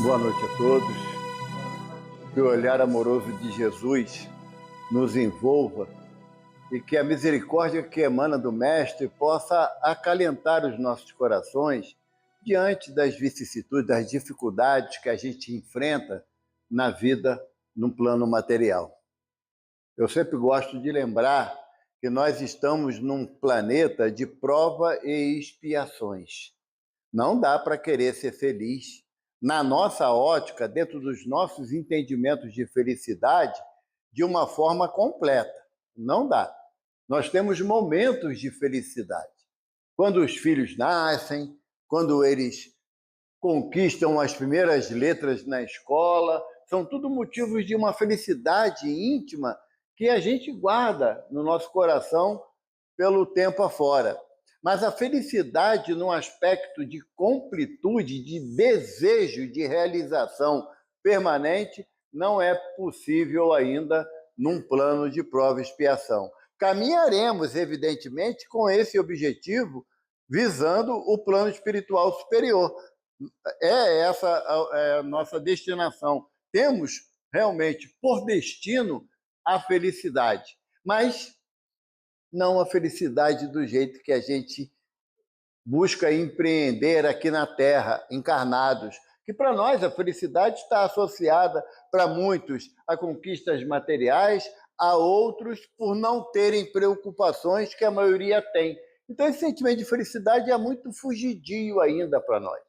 Boa noite a todos. Que o olhar amoroso de Jesus nos envolva e que a misericórdia que emana do Mestre possa acalentar os nossos corações diante das vicissitudes, das dificuldades que a gente enfrenta na vida no plano material. Eu sempre gosto de lembrar que nós estamos num planeta de prova e expiações. Não dá para querer ser feliz na nossa ótica, dentro dos nossos entendimentos de felicidade, de uma forma completa. Não dá. Nós temos momentos de felicidade. Quando os filhos nascem, quando eles conquistam as primeiras letras na escola, são tudo motivos de uma felicidade íntima que a gente guarda no nosso coração pelo tempo afora. Mas a felicidade no aspecto de completude, de desejo, de realização permanente, não é possível ainda num plano de prova e expiação. Caminharemos, evidentemente, com esse objetivo, visando o plano espiritual superior. Essa a nossa destinação. Temos realmente por destino a felicidade, mas não a felicidade do jeito que a gente busca empreender aqui na Terra, encarnados. Que para nós a felicidade está associada, para muitos, a conquistas materiais, a outros por não terem preocupações que a maioria tem. Então esse sentimento de felicidade é muito fugidio ainda para nós.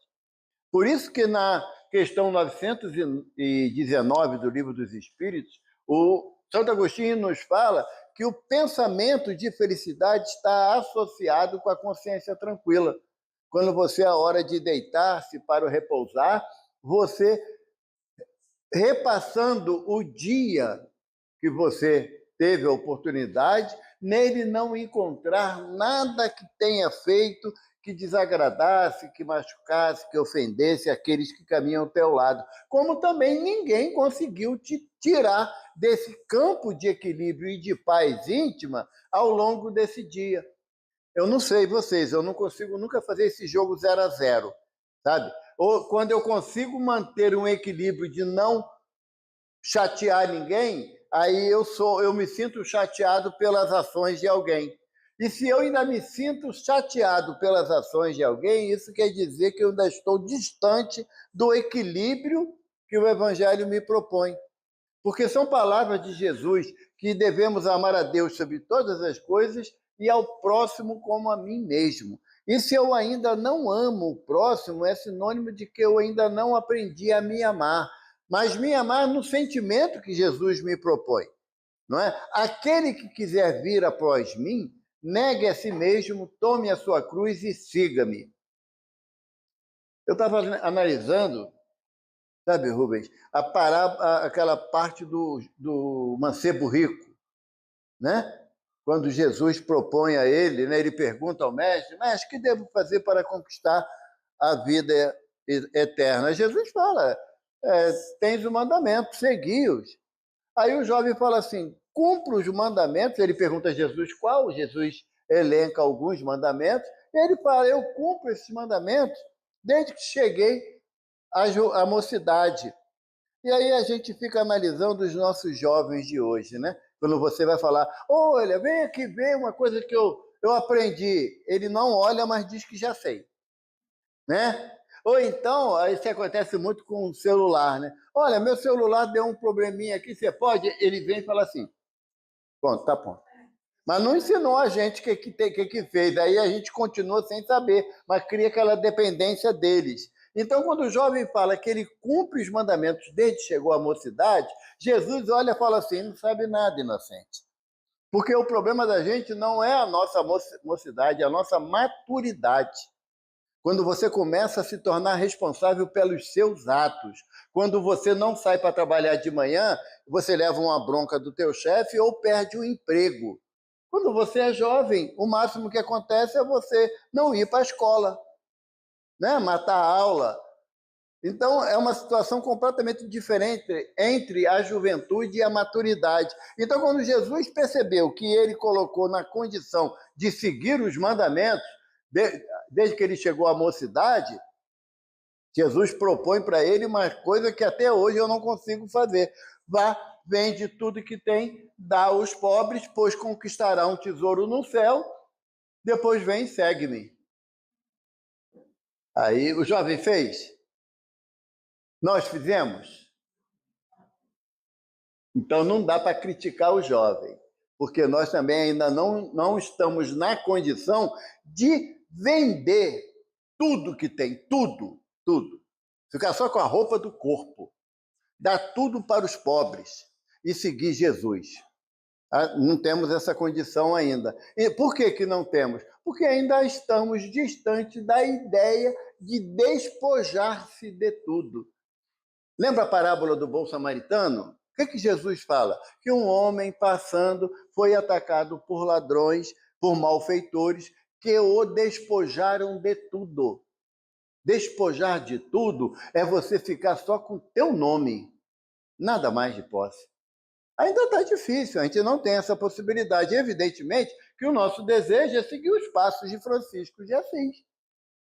Por isso que na questão 919 do Livro dos Espíritos, o Santo Agostinho nos fala que o pensamento de felicidade está associado com a consciência tranquila. Quando você, a hora de deitar-se para o repousar, você repassando o dia que você teve a oportunidade, nele não encontrar nada que tenha feito que desagradasse, que machucasse, que ofendesse aqueles que caminham ao teu lado. Como também ninguém conseguiu te tirar desse campo de equilíbrio e de paz íntima ao longo desse dia. Eu não sei vocês, eu não consigo nunca fazer esse jogo 0-0, sabe? Ou quando eu consigo manter um equilíbrio de não chatear ninguém, aí eu me sinto chateado pelas ações de alguém. E se eu ainda me sinto chateado pelas ações de alguém, isso quer dizer que eu ainda estou distante do equilíbrio que o Evangelho me propõe. Porque são palavras de Jesus que devemos amar a Deus sobre todas as coisas e ao próximo como a mim mesmo. E se eu ainda não amo o próximo, é sinônimo de que eu ainda não aprendi a me amar. Mas me amar no sentimento que Jesus me propõe. Não é? Aquele que quiser vir após mim, negue a si mesmo, tome a sua cruz e siga-me. Eu estava analisando, sabe, Rubens, aquela parte do mancebo rico, né? Quando Jesus propõe a ele, né, ele pergunta ao mestre, o que devo fazer para conquistar a vida eterna? Jesus fala, tens o mandamento, segui-os. Aí o jovem fala assim, cumpra os mandamentos. Ele pergunta a Jesus qual, Jesus elenca alguns mandamentos, e ele fala, eu cumpro esses mandamentos desde que cheguei à mocidade. E aí a gente fica analisando os nossos jovens de hoje, né? Quando você vai falar, olha, vem aqui ver uma coisa que eu aprendi. Ele não olha, mas diz que já sei, né? Ou então, isso acontece muito com o celular, né? Olha, meu celular deu um probleminha aqui, você pode? Ele vem e fala assim, pronto, tá pronto. Mas não ensinou a gente o que fez. Aí a gente continua sem saber, mas cria aquela dependência deles. Então, quando o jovem fala que ele cumpre os mandamentos desde que chegou à mocidade, Jesus olha e fala assim, não sabe nada, inocente. Porque o problema da gente não é a nossa mocidade, é a nossa maturidade. Quando você começa a se tornar responsável pelos seus atos. Quando você não sai para trabalhar de manhã, você leva uma bronca do teu chefe ou perde o emprego. Quando você é jovem, o máximo que acontece é você não ir para a escola, né? Matar a aula. Então, é uma situação completamente diferente entre a juventude e a maturidade. Então, quando Jesus percebeu que ele colocou na condição de seguir os mandamentos, desde que ele chegou à mocidade, Jesus propõe para ele uma coisa que até hoje eu não consigo fazer. Vá, vende tudo que tem, dá aos pobres, pois conquistará um tesouro no céu, depois vem e segue-me. Aí o jovem fez. Nós fizemos. Então não dá para criticar o jovem, porque nós também ainda não estamos na condição de vender tudo que tem, tudo. Ficar só com a roupa do corpo, dar tudo para os pobres e seguir Jesus. Não temos essa condição ainda. E por que não temos? Porque ainda estamos distantes da ideia de despojar-se de tudo. Lembra a parábola do bom samaritano? O que Jesus fala? Que um homem passando foi atacado por ladrões, por malfeitores, que o despojaram de tudo. Despojar de tudo é você ficar só com o teu nome, nada mais de posse. Ainda está difícil, a gente não tem essa possibilidade. Evidentemente que o nosso desejo é seguir os passos de Francisco de Assis,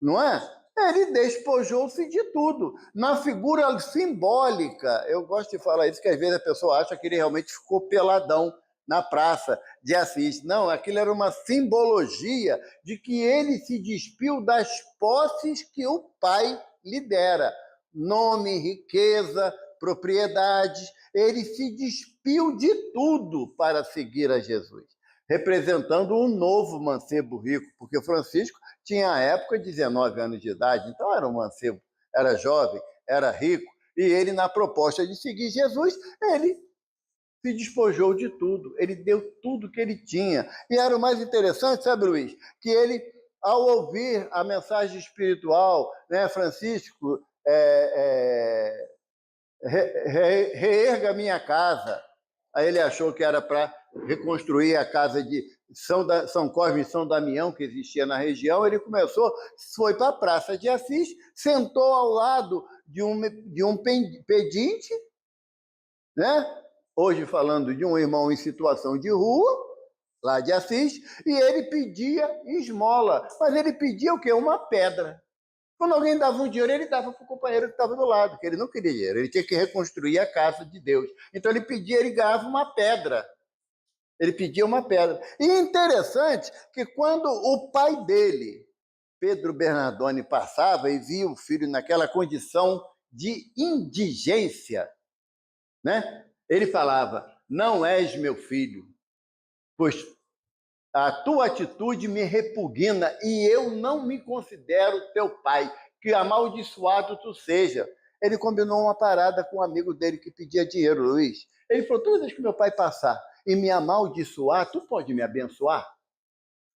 não é? Ele despojou-se de tudo. Na figura simbólica, eu gosto de falar isso, que às vezes a pessoa acha que ele realmente ficou peladão na praça de Assis. Não, aquilo era uma simbologia de que ele se despiu das posses que o pai lhe dera. Nome, riqueza, propriedades. Ele se despiu de tudo para seguir a Jesus, representando um novo mancebo rico, porque Francisco tinha à época 19 anos de idade, então era um mancebo, era jovem, era rico, e ele, na proposta de seguir Jesus, ele se despojou de tudo, ele deu tudo que ele tinha. E era o mais interessante, sabe, Luiz, que ele, ao ouvir a mensagem espiritual, né, Francisco, reerga a minha casa. Aí ele achou que era para reconstruir a casa de São Cosme e São Damião, que existia na região. Ele começou, foi para a Praça de Assis, sentou ao lado de um pedinte, né? Hoje falando de um irmão em situação de rua, lá de Assis, e ele pedia esmola. Mas ele pedia o quê? Uma pedra. Quando alguém dava um dinheiro, ele dava para o companheiro que estava do lado, porque ele não queria dinheiro, ele tinha que reconstruir a casa de Deus. Então ele pedia, ele ganhava uma pedra. Ele pedia uma pedra. E interessante que quando o pai dele, Pedro Bernardoni, passava e via o filho naquela condição de indigência, né? Ele falava: não és meu filho, pois a tua atitude me repugna e eu não me considero teu pai, que amaldiçoado tu seja. Ele combinou uma parada com um amigo dele que pedia dinheiro, Luiz. Ele falou: toda vez que meu pai passar e me amaldiçoar, tu pode me abençoar?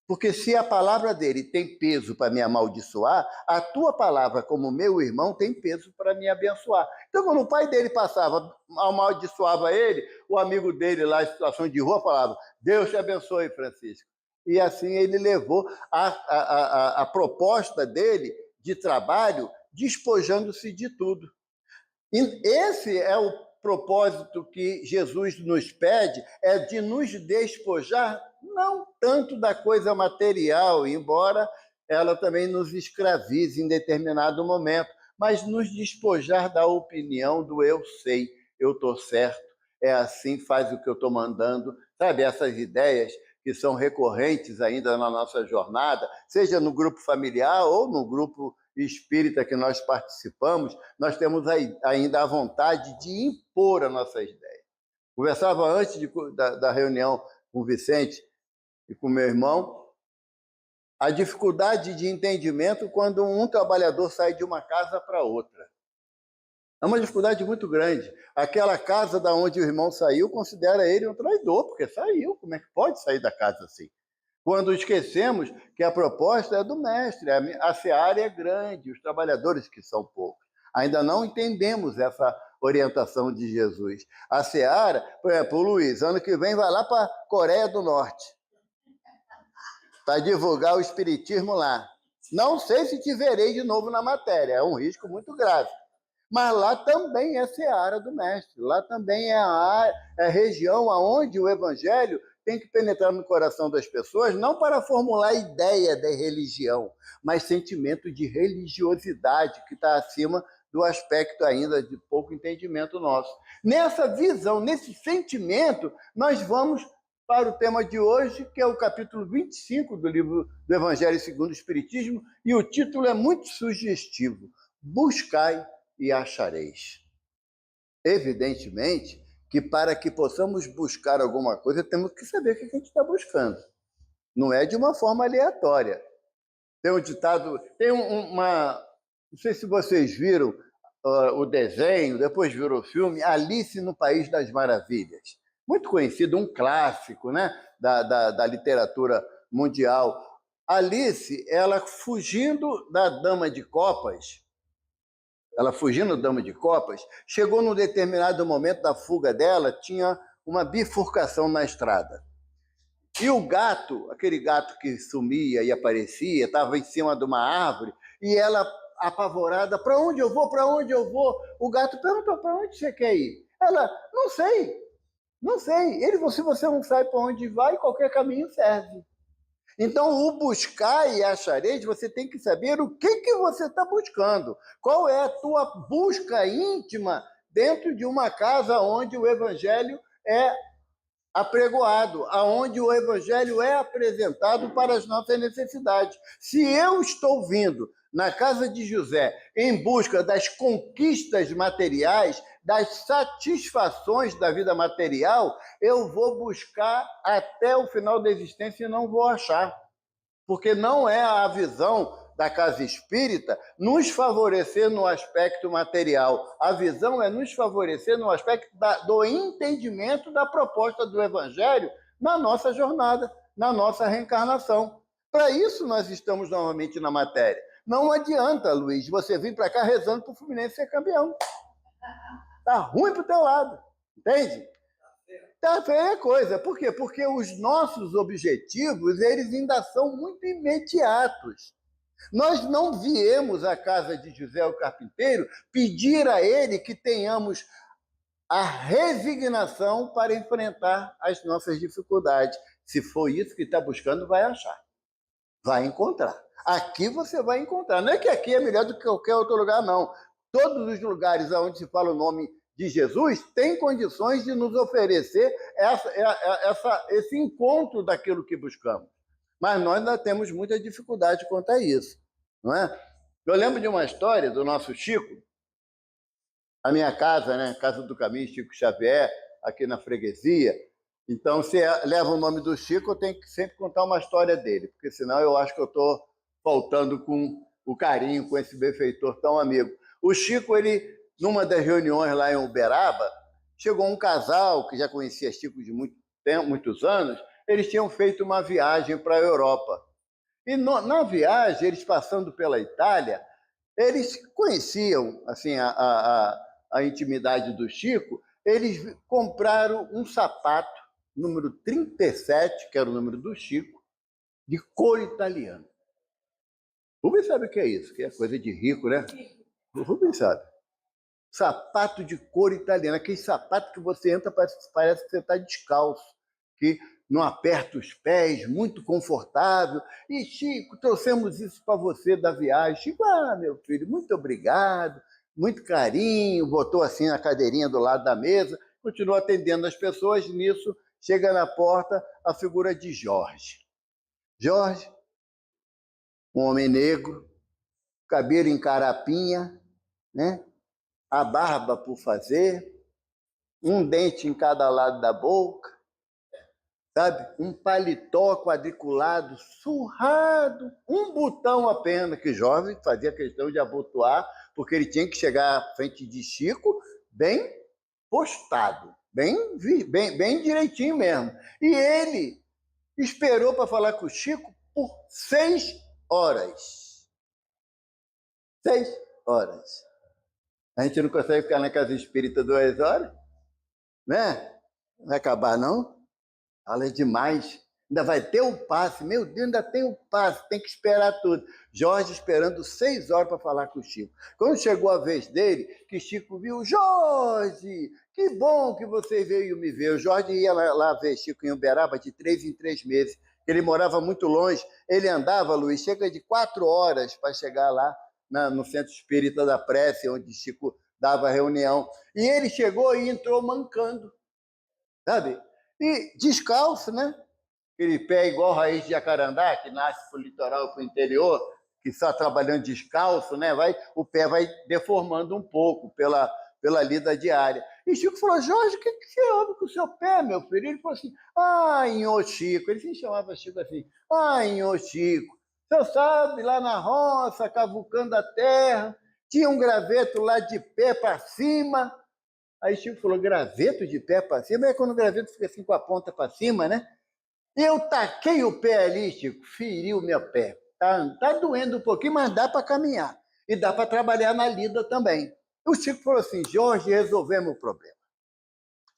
Porque se a palavra dele tem peso para me amaldiçoar, a tua palavra, como meu irmão, tem peso para me abençoar. Então, quando o pai dele passava, amaldiçoava ele, o amigo dele lá em situação de rua falava: Deus te abençoe, Francisco. E assim ele levou a proposta dele de trabalho, despojando-se de tudo. E esse é o propósito que Jesus nos pede, é de nos despojar não tanto da coisa material, embora ela também nos escravize em determinado momento, mas nos despojar da opinião do eu sei, eu estou certo, é assim, faz o que eu estou mandando, sabe? Essas ideias que são recorrentes ainda na nossa jornada, seja no grupo familiar ou no grupo espírita que nós participamos, nós temos ainda a vontade de impor a nossa ideia. Conversava antes da reunião com o Vicente e com meu irmão, a dificuldade de entendimento quando um trabalhador sai de uma casa para outra. É uma dificuldade muito grande. Aquela casa da onde o irmão saiu, considera ele um traidor, porque saiu. Como é que pode sair da casa assim? Quando esquecemos que a proposta é do mestre, a seara é grande, os trabalhadores que são poucos. Ainda não entendemos essa orientação de Jesus. A seara, por exemplo, o Luiz, ano que vem vai lá para a Coreia do Norte, para divulgar o espiritismo lá. Não sei se te verei de novo na matéria, é um risco muito grave. Mas lá também é seara do mestre, lá também é a região onde o evangelho tem que penetrar no coração das pessoas, não para formular ideia de religião, mas sentimento de religiosidade, que está acima do aspecto ainda de pouco entendimento nosso. Nessa visão, nesse sentimento, nós vamos para o tema de hoje, que é o capítulo 25 do livro do Evangelho segundo o Espiritismo, e o título é muito sugestivo: Buscai e achareis. Evidentemente que para que possamos buscar alguma coisa, temos que saber o que a gente está buscando. Não é de uma forma aleatória. Tem um ditado, tem uma... Não sei se vocês viram o desenho, depois viram o filme, Alice no País das Maravilhas. Muito conhecido, um clássico, né, da literatura mundial. Alice, ela fugindo da Dama de Copas, chegou num determinado momento da fuga dela, tinha uma bifurcação na estrada. E o gato, aquele gato que sumia e aparecia, estava em cima de uma árvore, e ela, apavorada, para onde eu vou, para onde eu vou? O gato perguntou, para onde você quer ir? Ela, não sei. Ele, se você não sabe para onde vai, qualquer caminho serve. Então, o buscar e achareis, você tem que saber o que você está buscando. Qual é a tua busca íntima dentro de uma casa onde o evangelho é apregoado, aonde o evangelho é apresentado para as nossas necessidades. Se eu estou vindo na casa de José em busca das conquistas materiais, das satisfações da vida material, eu vou buscar até o final da existência e não vou achar. Porque não é a visão da casa espírita nos favorecer no aspecto material. A visão é nos favorecer no aspecto do entendimento da proposta do evangelho na nossa jornada, na nossa reencarnação. Para isso nós estamos novamente na matéria. Não adianta, Luiz, você vir para cá rezando para o Fluminense ser campeão. Tá ruim para o teu lado, entende? Tá feia a coisa. Por quê? Porque os nossos objetivos, eles ainda são muito imediatos. Nós não viemos à casa de José o Carpinteiro pedir a ele que tenhamos a resignação para enfrentar as nossas dificuldades. Se for isso que está buscando, vai achar. Vai encontrar. Aqui você vai encontrar. Não é que aqui é melhor do que qualquer outro lugar, não. Todos os lugares onde se fala o nome de Jesus têm condições de nos oferecer esse encontro daquilo que buscamos. Mas nós ainda temos muita dificuldade quanto a isso, não é? Eu lembro de uma história do nosso Chico, a minha casa, né? Casa do Caminho, Chico Xavier, aqui na freguesia. Então, se leva o nome do Chico, eu tenho que sempre contar uma história dele, porque senão eu acho que eu estou faltando com o carinho, com esse benfeitor tão amigo. O Chico, ele, numa das reuniões lá em Uberaba, chegou um casal que já conhecia Chico de muito tempo, muitos anos. Eles tinham feito uma viagem para a Europa. E na viagem, eles passando pela Itália, eles conheciam assim, a intimidade do Chico, eles compraram um sapato, número 37, que era o número do Chico, de cor italiana. O Rubens sabe o que é isso, que é coisa de rico, né? O Rubens sabe. Sapato de cor italiana, aquele sapato que você entra, parece que você está descalço, que não aperta os pés, muito confortável. E, Chico, trouxemos isso para você da viagem. Chico, meu filho, muito obrigado, muito carinho, botou assim na cadeirinha do lado da mesa, continuou atendendo as pessoas. Nisso, chega na porta a figura de Jorge. Jorge, um homem negro, cabelo em carapinha, né? A barba por fazer, um dente em cada lado da boca, sabe? Um paletó quadriculado, surrado, um botão apenas, que Jorge fazia questão de abotoar, porque ele tinha que chegar à frente de Chico bem postado, bem direitinho mesmo. E ele esperou para falar com o Chico por 6 horas. 6 horas. A gente não consegue ficar na casa espírita 2 horas, né? Não vai acabar, não? Fala demais. Ainda vai ter o passe. Meu Deus, ainda tem o passe, tem que esperar tudo. Jorge esperando 6 horas para falar com o Chico. Quando chegou a vez dele, que Chico viu, Jorge, que bom que você veio me ver. O Jorge ia lá ver Chico em Uberaba de 3 em 3 meses. Ele morava muito longe. Ele andava, Luiz, cerca de 4 horas para chegar lá no Centro Espírita da Prece, onde Chico dava reunião. E ele chegou e entrou mancando, sabe? E descalço, né? Aquele pé igual raiz de jacarandá, que nasce para o litoral e para o interior, que está trabalhando descalço, né? O pé vai deformando um pouco pela lida diária. E Chico falou, Jorge, o que você houve com o seu pé, meu filho? Ele falou assim, Nhô Chico. Ele se chamava Chico assim, Nhô Chico. Você sabe, lá na roça, cavucando a terra, tinha um graveto lá de pé para cima. Aí Chico falou, graveto de pé para cima? É quando o graveto fica assim com a ponta para cima, né? Eu taquei o pé ali, Chico, feriu meu pé. Tá doendo um pouquinho, mas dá para caminhar. E dá para trabalhar na lida também. O Chico falou assim, Jorge, resolvemos o problema.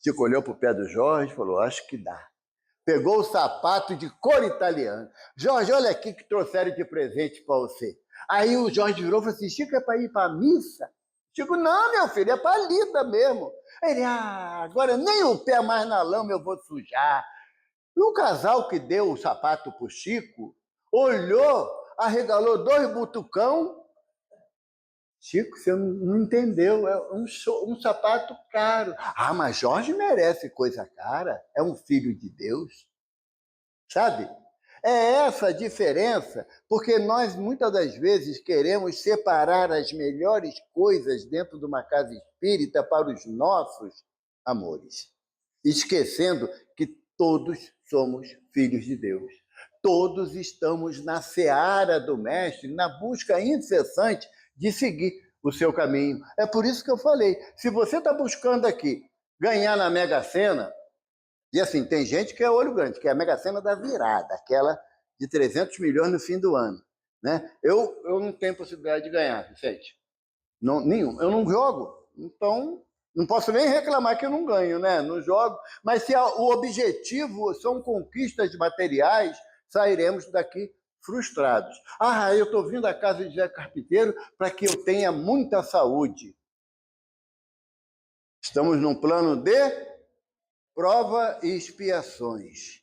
Chico olhou para o pé do Jorge e falou, acho que dá. Pegou o sapato de cor italiana. Jorge, olha aqui que trouxeram de presente para você. Aí o Jorge virou e falou assim, Chico, é para ir para a missa? Chico, não, meu filho, é para a lida mesmo. Ele, agora nem o pé mais na lama eu vou sujar. E o casal que deu o sapato para o Chico olhou, arregalou 2 butucão. Chico, você não entendeu, é um sapato caro. Mas Jorge merece coisa cara, é um filho de Deus, sabe? É essa a diferença, porque nós muitas das vezes queremos separar as melhores coisas dentro de uma casa espírita para os nossos amores, esquecendo que todos somos filhos de Deus. Todos estamos na seara do Mestre, na busca incessante de seguir o seu caminho. É por isso que eu falei, se você está buscando aqui ganhar na Mega Sena, e assim, tem gente que é olho grande, que é a Mega Sena da virada, aquela de 300 milhões no fim do ano. Né? Eu não tenho possibilidade de ganhar, Vicente. Não, nenhum. Eu não jogo, então não posso nem reclamar que eu não ganho, né? Não jogo. Mas se o objetivo são conquistas materiais, sairemos daqui frustrados. Eu estou vindo à casa de Zé Carpinteiro para que eu tenha muita saúde. Estamos num plano de prova e expiações.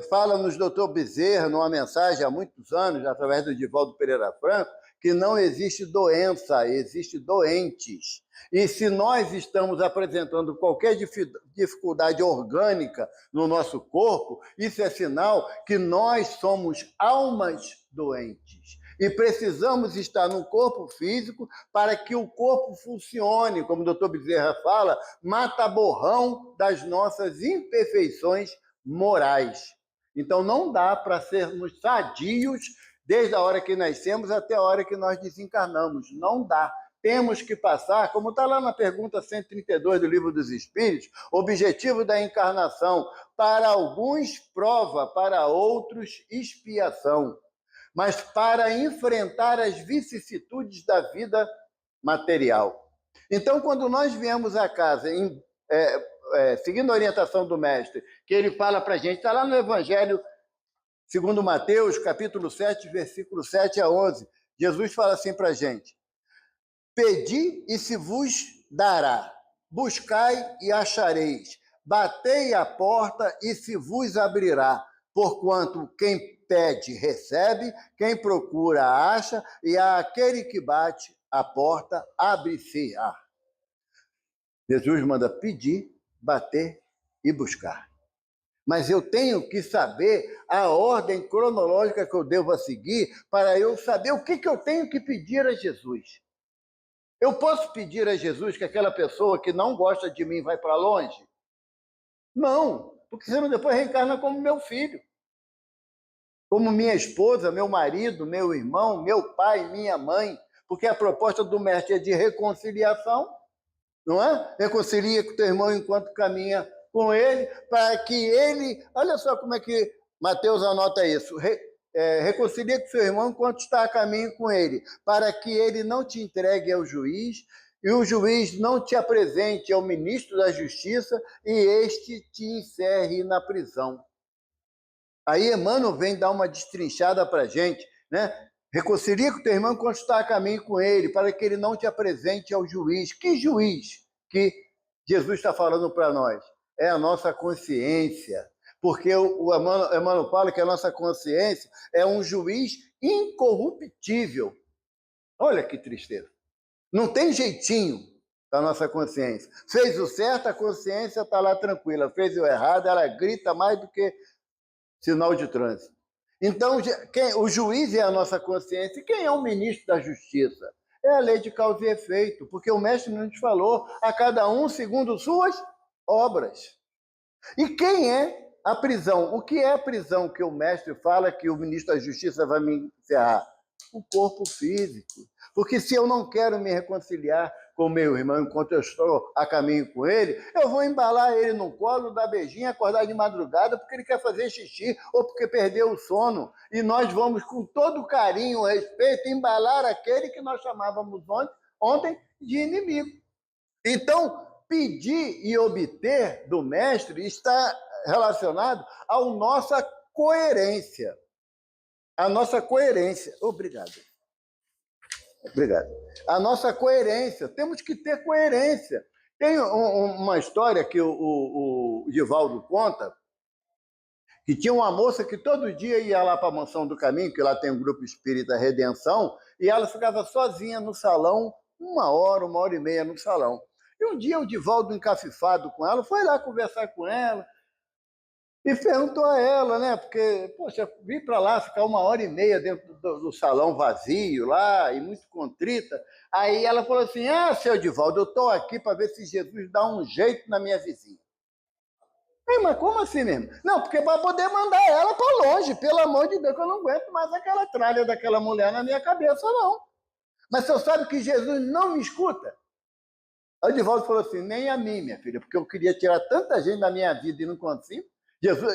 Fala-nos doutor Bezerra, numa mensagem há muitos anos, através do Divaldo Pereira Franco, que não existe doença, existe doentes. E se nós estamos apresentando qualquer dificuldade orgânica no nosso corpo, isso é sinal que nós somos almas doentes. E precisamos estar no corpo físico para que o corpo funcione, como o doutor Bezerra fala, mata-borrão das nossas imperfeições morais. Então, não dá para sermos sadios desde a hora que nascemos até a hora que nós desencarnamos. Não dá. Temos que passar, como está lá na pergunta 132 do Livro dos Espíritos, objetivo da encarnação, para alguns prova, para outros expiação, mas para enfrentar as vicissitudes da vida material. Então, quando nós viemos a casa, seguindo a orientação do Mestre, que ele fala para a gente, está lá no Evangelho segundo Mateus, capítulo 7, versículo 7 a 11, Jesus fala assim para a gente, pedi e se vos dará, buscai e achareis, batei a porta e se vos abrirá, porquanto quem pede recebe, quem procura acha, e aquele que bate a porta abre-se-á. Jesus manda pedir, bater e buscar. Mas eu tenho que saber a ordem cronológica que eu devo seguir para eu saber o que eu tenho que pedir a Jesus. Eu posso pedir a Jesus que aquela pessoa que não gosta de mim vai para longe? Não, porque senão depois reencarna como meu filho, como minha esposa, meu marido, meu irmão, meu pai, minha mãe, porque a proposta do Mestre é de reconciliação, não é? Reconcilia com teu irmão enquanto caminha com ele, para que ele... Olha só como é que Mateus anota isso. Reconcilia com seu irmão enquanto está a caminho com ele, para que ele não te entregue ao juiz, e o juiz não te apresente ao ministro da Justiça, e este te encerre na prisão. Aí Emmanuel vem dar uma destrinchada para a gente, né? Reconcilia com o teu irmão enquanto está a caminho com ele, para que ele não te apresente ao juiz. Que juiz que Jesus está falando para nós? É a nossa consciência. Porque o Emmanuel fala que a nossa consciência é um juiz incorruptível. Olha que tristeza. Não tem jeitinho da nossa consciência. Fez o certo, a consciência está lá tranquila. Fez o errado, ela grita mais do que sinal de trânsito. Então, o juiz é a nossa consciência. E quem é o ministro da Justiça? É a lei de causa e efeito, porque o mestre nos falou, a cada um segundo suas obras. E quem é a prisão? O que é a prisão que o mestre fala que o ministro da Justiça vai me encerrar? O corpo físico. Porque se eu não quero me reconciliar com meu irmão enquanto eu estou a caminho com ele, eu vou embalar ele no colo, dar beijinho, acordar de madrugada porque ele quer fazer xixi ou porque perdeu o sono. E nós vamos, com todo carinho, respeito, embalar aquele que nós chamávamos ontem de inimigo. Então, pedir e obter do mestre está relacionado à nossa coerência. A nossa coerência. Obrigado. A nossa coerência. Temos que ter coerência. Tem uma história que o Divaldo conta, que tinha uma moça que todo dia ia lá para a Mansão do Caminho, que lá tem um grupo espírita Redenção, e ela ficava sozinha no salão, 1 hora e meia no salão. E um dia o Divaldo, encafifado com ela, foi lá conversar com ela e perguntou a ela, né? Porque, poxa, vim para lá ficar 1 hora e meia dentro do salão vazio lá e muito contrita. Aí ela falou assim, seu Divaldo, eu estou aqui para ver se Jesus dá um jeito na minha vizinha. Mas como assim mesmo? Não, porque para poder mandar ela para longe, pelo amor de Deus, que eu não aguento mais aquela tralha daquela mulher na minha cabeça, não. Mas você sabe que Jesus não me escuta? Aí o Divaldo falou assim, nem a mim, minha filha, porque eu queria tirar tanta gente da minha vida e não consigo.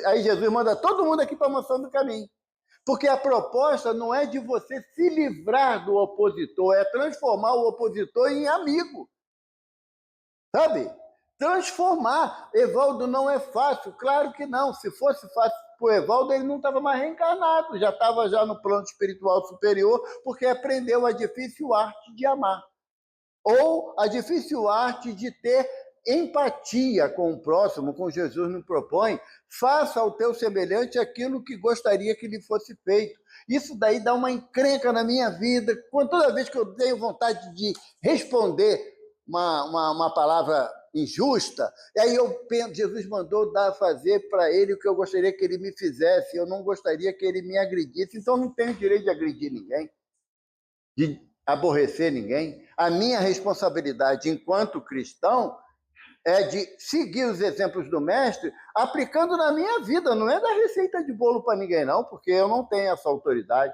Aí Jesus manda todo mundo aqui para a Mansão do Caminho. Porque a proposta não é de você se livrar do opositor, é transformar o opositor em amigo. Sabe? Transformar. Evaldo não é fácil, claro que não. Se fosse fácil para o Evaldo, ele não estava mais reencarnado, já estava já no plano espiritual superior, porque aprendeu a difícil arte de amar. Ou a difícil arte de ter empatia com o próximo, como Jesus nos propõe, faça ao teu semelhante aquilo que gostaria que lhe fosse feito. Isso daí dá uma encrenca na minha vida. Toda vez que eu tenho vontade de responder uma palavra injusta, e aí eu penso, Jesus mandou fazer para ele o que eu gostaria que ele me fizesse, eu não gostaria que ele me agredisse, então eu não tenho direito de agredir ninguém, de aborrecer ninguém. A minha responsabilidade enquanto cristão é de seguir os exemplos do mestre aplicando na minha vida, não é dar receita de bolo para ninguém não, porque eu não tenho essa autoridade.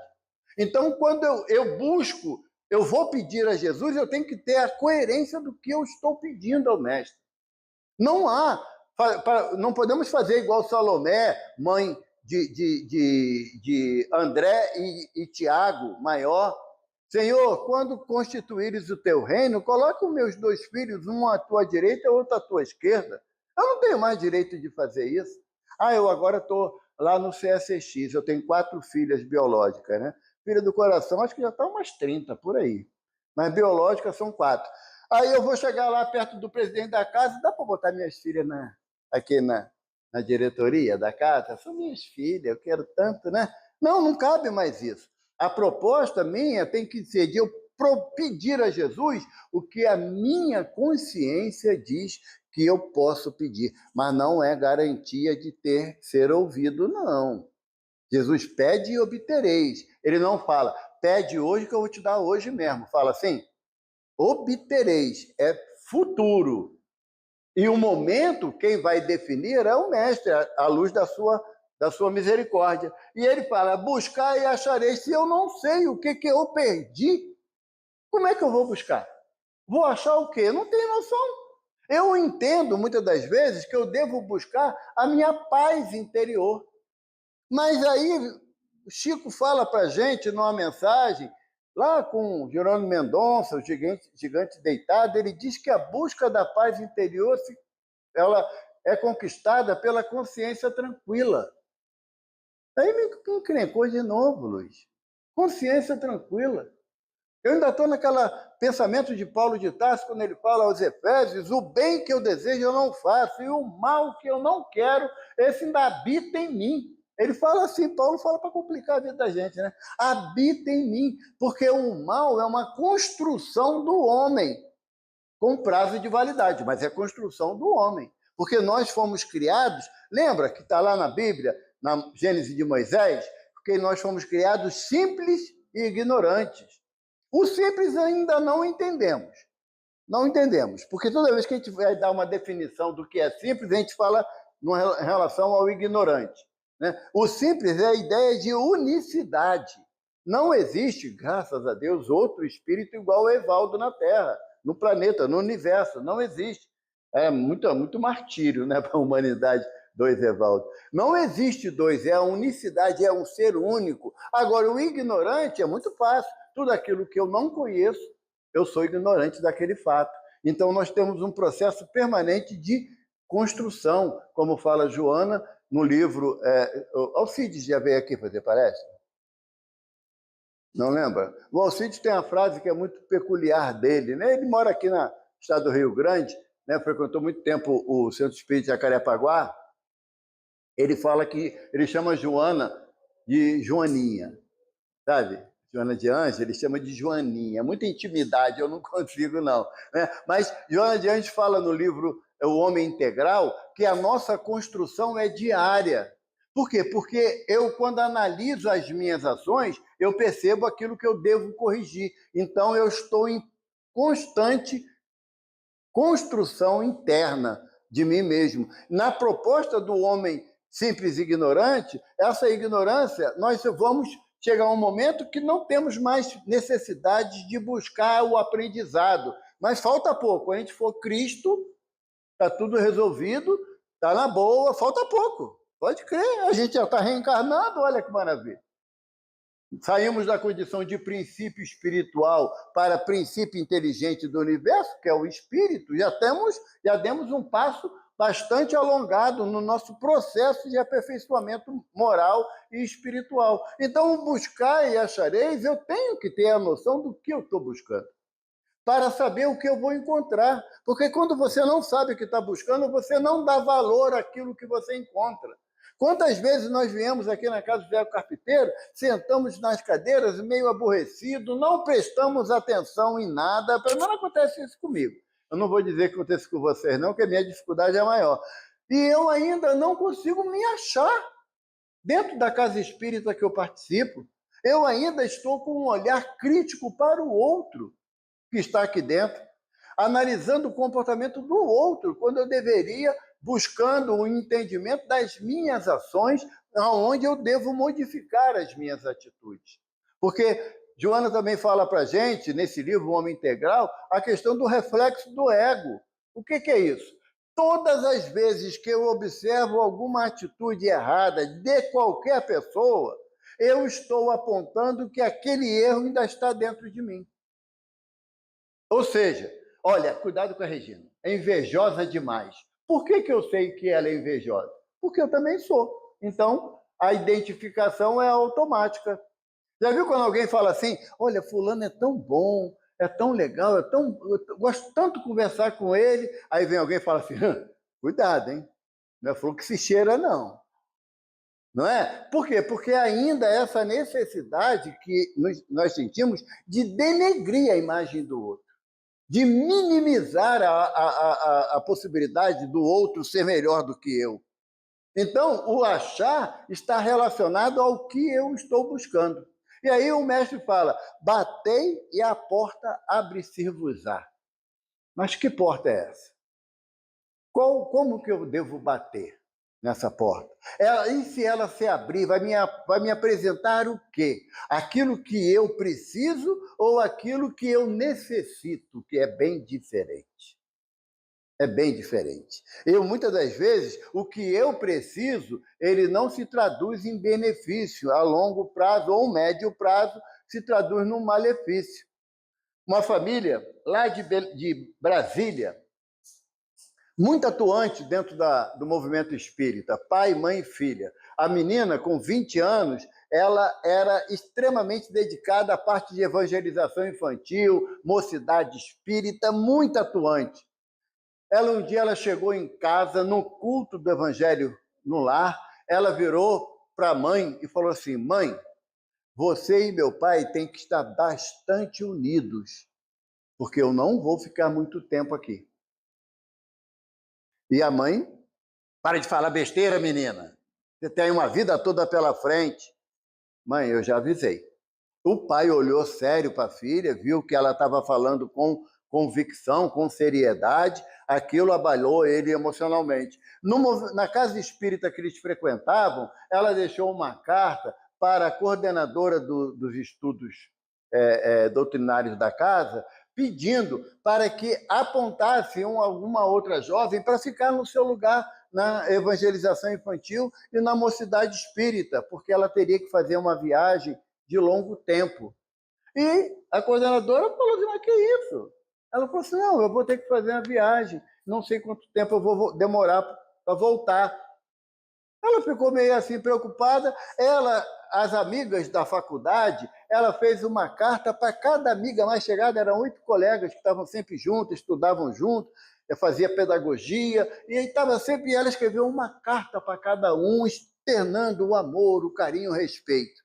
Então, quando eu busco, eu vou pedir a Jesus, eu tenho que ter a coerência do que eu estou pedindo ao mestre. Não podemos fazer igual Salomé, mãe de André e Tiago, maior. Senhor, quando constituíres o teu reino, coloca os meus 2 filhos, um à tua direita e outro à tua esquerda. Eu não tenho mais direito de fazer isso. Eu agora estou lá no CSX, eu tenho 4 filhas biológicas, né? Filha do coração, acho que já estão umas 30 por aí. Mas biológicas são 4. Aí eu vou chegar lá perto do presidente da casa, dá para botar minhas filhas aqui na diretoria da casa? São minhas filhas, eu quero tanto, né? Não cabe mais isso. A proposta minha tem que ser de eu pedir a Jesus o que a minha consciência diz que eu posso pedir, mas não é garantia de ser ouvido, não. Jesus pede e obtereis. Ele não fala, pede hoje que eu vou te dar hoje mesmo. Fala assim, obtereis, é futuro. E o momento, quem vai definir é o mestre, à luz da sua misericórdia. E ele fala, buscar e achareis. Se eu não sei o que eu perdi, como é que eu vou buscar? Vou achar o quê? Eu não tenho noção. Eu entendo, muitas das vezes, que eu devo buscar a minha paz interior. Mas aí, Chico fala para a gente, numa mensagem, lá com Jerônimo Mendonça, o gigante deitado, ele diz que a busca da paz interior ela é conquistada pela consciência tranquila. Aí me encrencou de novo, Luiz. Consciência tranquila. Eu ainda estou naquele pensamento de Paulo de Tarso, quando ele fala aos Efésios: o bem que eu desejo eu não faço, e o mal que eu não quero, esse ainda habita em mim. Ele fala assim, Paulo fala para complicar a vida da gente, né? Habita em mim, porque o mal é uma construção do homem, com prazo de validade, mas é construção do homem. Porque nós fomos criados, lembra que está lá na Bíblia, na Gênesis de Moisés, porque nós fomos criados simples e ignorantes. O simples ainda não entendemos. Não entendemos, porque toda vez que a gente vai dar uma definição do que é simples, a gente fala em relação ao ignorante, né? O simples é a ideia de unicidade. Não existe, graças a Deus, outro espírito igual ao Evaldo na Terra, no planeta, no universo. Não existe. É muito martírio, né, para a humanidade, dois Evaldo. Não existe dois, é a unicidade, é um ser único. Agora, o ignorante é muito fácil. Tudo aquilo que eu não conheço, eu sou ignorante daquele fato. Então, nós temos um processo permanente de construção, como fala Joana no livro... Alcides já veio aqui fazer palestra? Não lembra? O Alcides tem uma frase que é muito peculiar dele, né? Ele mora aqui no estado do Rio Grande, né? Frequentou muito tempo o Centro Espírita de Jacarepaguá. Ele fala que ele chama Joana de Joaninha, sabe? Joana de Anjos, ele chama de Joaninha. Muita intimidade, eu não consigo, não, né? Mas Joana de Anjos fala no livro O Homem Integral que a nossa construção é diária. Por quê? Porque eu, quando analiso as minhas ações, eu percebo aquilo que eu devo corrigir. Então, eu estou em constante construção interna de mim mesmo. Na proposta do homem simples e ignorante, essa ignorância, nós vamos chegar a um momento que não temos mais necessidade de buscar o aprendizado. Mas falta pouco. Quando a gente for Cristo, está tudo resolvido, está na boa, falta pouco. Pode crer, a gente já está reencarnado, olha que maravilha. Saímos da condição de princípio espiritual para princípio inteligente do universo, que é o espírito, já demos um passo bastante alongado no nosso processo de aperfeiçoamento moral e espiritual. Então, buscar e achareis, eu tenho que ter a noção do que eu estou buscando, para saber o que eu vou encontrar. Porque quando você não sabe o que está buscando, você não dá valor àquilo que você encontra. Quantas vezes nós viemos aqui na casa do Zé Carpinteiro, sentamos nas cadeiras meio aborrecidos, não prestamos atenção em nada, pelo menos acontece isso comigo. Eu não vou dizer que acontece com vocês não, que a minha dificuldade é maior. E eu ainda não consigo me achar dentro da casa espírita que eu participo. Eu ainda estou com um olhar crítico para o outro que está aqui dentro, analisando o comportamento do outro, quando eu deveria buscando o entendimento das minhas ações, aonde eu devo modificar as minhas atitudes. Porque Joana também fala para a gente, nesse livro, O Homem Integral, a questão do reflexo do ego. O que é isso? Todas as vezes que eu observo alguma atitude errada de qualquer pessoa, eu estou apontando que aquele erro ainda está dentro de mim. Ou seja, olha, cuidado com a Regina, é invejosa demais. Por que eu sei que ela é invejosa? Porque eu também sou. Então, a identificação é automática. Já viu quando alguém fala assim, olha, fulano é tão bom, é tão legal, eu gosto tanto de conversar com ele, aí vem alguém e fala assim, cuidado, hein? Não é flor que se cheira, não. Não é? Por quê? Porque ainda essa necessidade que nós sentimos de denegrir a imagem do outro, de minimizar a possibilidade do outro ser melhor do que eu. Então, o achar está relacionado ao que eu estou buscando. E aí o mestre fala, batei e a porta abre-se-vos-á. Mas que porta é essa? Como que eu devo bater nessa porta? E se ela se abrir, vai me apresentar o quê? Aquilo que eu preciso ou aquilo que eu necessito, que é bem diferente. É bem diferente. Muitas das vezes, o que eu preciso, ele não se traduz em benefício a longo prazo ou médio prazo, se traduz num malefício. Uma família lá de Brasília, muito atuante dentro do movimento espírita, pai, mãe e filha. A menina, com 20 anos, ela era extremamente dedicada à parte de evangelização infantil, mocidade espírita, muito atuante. Um dia ela chegou em casa, no culto do evangelho no lar, ela virou para a mãe e falou assim: mãe, você e meu pai têm que estar bastante unidos, porque eu não vou ficar muito tempo aqui. E a mãe: para de falar besteira, menina. Você tem uma vida toda pela frente. Mãe, eu já avisei. O pai olhou sério para a filha, viu que ela estava falando com convicção, com seriedade, aquilo abalou ele emocionalmente. Na casa espírita que eles frequentavam, ela deixou uma carta para a coordenadora dos estudos doutrinários da casa, pedindo para que apontasse alguma outra jovem para ficar no seu lugar na evangelização infantil e na mocidade espírita, porque ela teria que fazer uma viagem de longo tempo. E a coordenadora falou assim: mas que isso? Ela falou assim: não, eu vou ter que fazer uma viagem, não sei quanto tempo eu vou demorar para voltar. Ela ficou meio assim preocupada. As amigas da faculdade, ela fez uma carta para cada amiga mais chegada, eram 8 colegas que estavam sempre juntos, estudavam juntos, fazia pedagogia, e aí estava sempre, ela escreveu uma carta para cada um, externando o amor, o carinho, o respeito.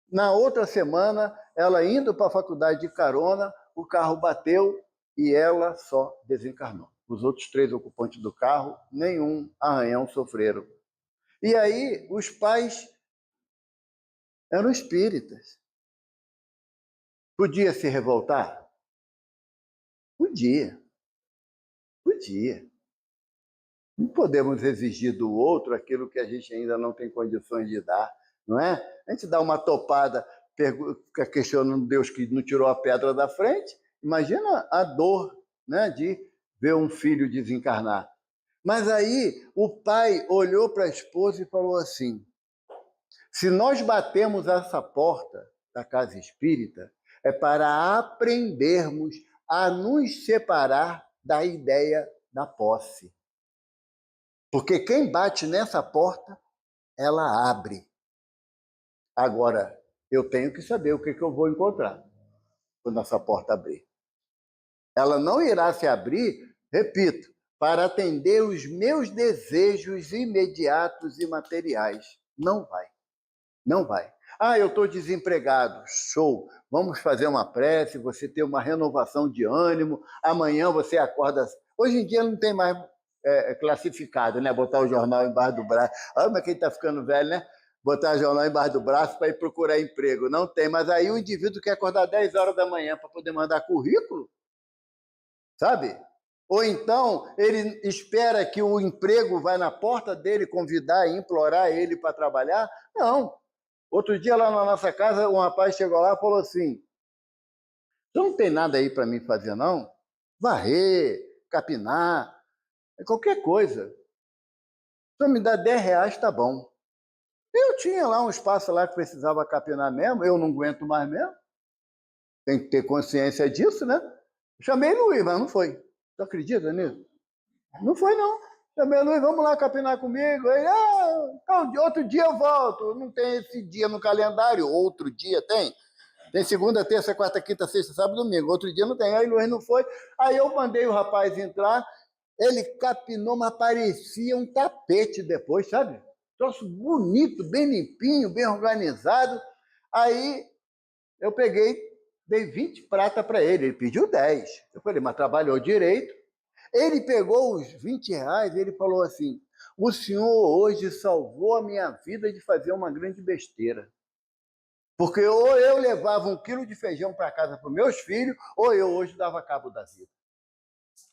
Na outra semana, ela indo para a faculdade de carona, o carro bateu e ela só desencarnou. Os outros 3 ocupantes do carro, nenhum arranhão sofreram. E aí, os pais eram espíritas. Podia se revoltar? Podia. Podia. Não podemos exigir do outro aquilo que a gente ainda não tem condições de dar, não é? A gente dá uma topada, fica questionando Deus que não tirou a pedra da frente. Imagina a dor, né, de ver um filho desencarnar. Mas aí o pai olhou para a esposa e falou assim: se nós batemos essa porta da casa espírita, é para aprendermos a nos separar da ideia da posse. Porque quem bate nessa porta, ela abre. Agora, eu tenho que saber o que eu vou encontrar quando essa porta abrir. Ela não irá se abrir, repito, para atender os meus desejos imediatos e materiais. Não vai. Não vai. Ah, eu estou desempregado. Show. Vamos fazer uma prece, você ter uma renovação de ânimo. Amanhã você acorda. Hoje em dia não tem mais classificado, né? Botar o jornal embaixo do braço. Ah, mas quem está ficando velho, né? Botar o jornal embaixo do braço para ir procurar emprego. Não tem. Mas aí o indivíduo quer acordar 10 horas da manhã para poder mandar currículo, sabe? Ou então ele espera que o emprego vai na porta dele convidar e implorar ele para trabalhar. Não. Outro dia, lá na nossa casa, um rapaz chegou lá e falou assim: não tem nada aí para mim fazer, não? Varrer, capinar, qualquer coisa. Se me dá R$10, tá bom. Eu tinha lá um espaço lá que precisava capinar mesmo, eu não aguento mais mesmo. Tem que ter consciência disso, né? Chamei Luiz, mas não foi. Tu acredita nisso? Não foi, não. Chamei Luiz, vamos lá capinar comigo. Ele, então, outro dia eu volto. Não tem esse dia no calendário. Outro dia tem. Tem segunda, terça, quarta, quinta, sexta, sábado, domingo. Outro dia não tem. Aí Luiz não foi. Aí eu mandei o rapaz entrar. Ele capinou, mas parecia um tapete depois, sabe? Troço bonito, bem limpinho, bem organizado. Aí eu peguei, dei 20 prata para ele. Ele pediu 10. Eu falei, mas trabalhou direito. Ele pegou os R$20 e ele falou assim: o senhor hoje salvou a minha vida de fazer uma grande besteira. Porque ou eu levava 1 quilo de feijão para casa para os meus filhos, ou eu hoje dava cabo da vida.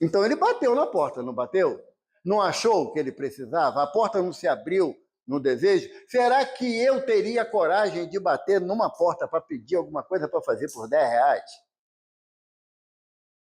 Então ele bateu na porta, não bateu? Não achou o que ele precisava? A porta não se abriu no desejo? Será que eu teria coragem de bater numa porta para pedir alguma coisa para fazer por R$10?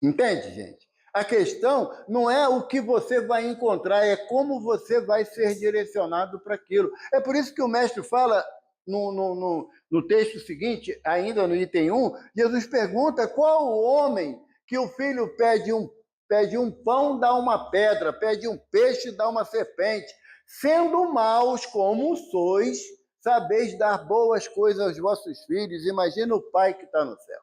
Entende, gente? A questão não é o que você vai encontrar, é como você vai ser direcionado para aquilo. É por isso que o mestre fala no texto seguinte, ainda no item 1, Jesus pergunta qual o homem que o filho pede um pão, dá uma pedra, pede um peixe, dá uma serpente. Sendo maus como sois, sabeis dar boas coisas aos vossos filhos. Imagina o Pai que está no céu,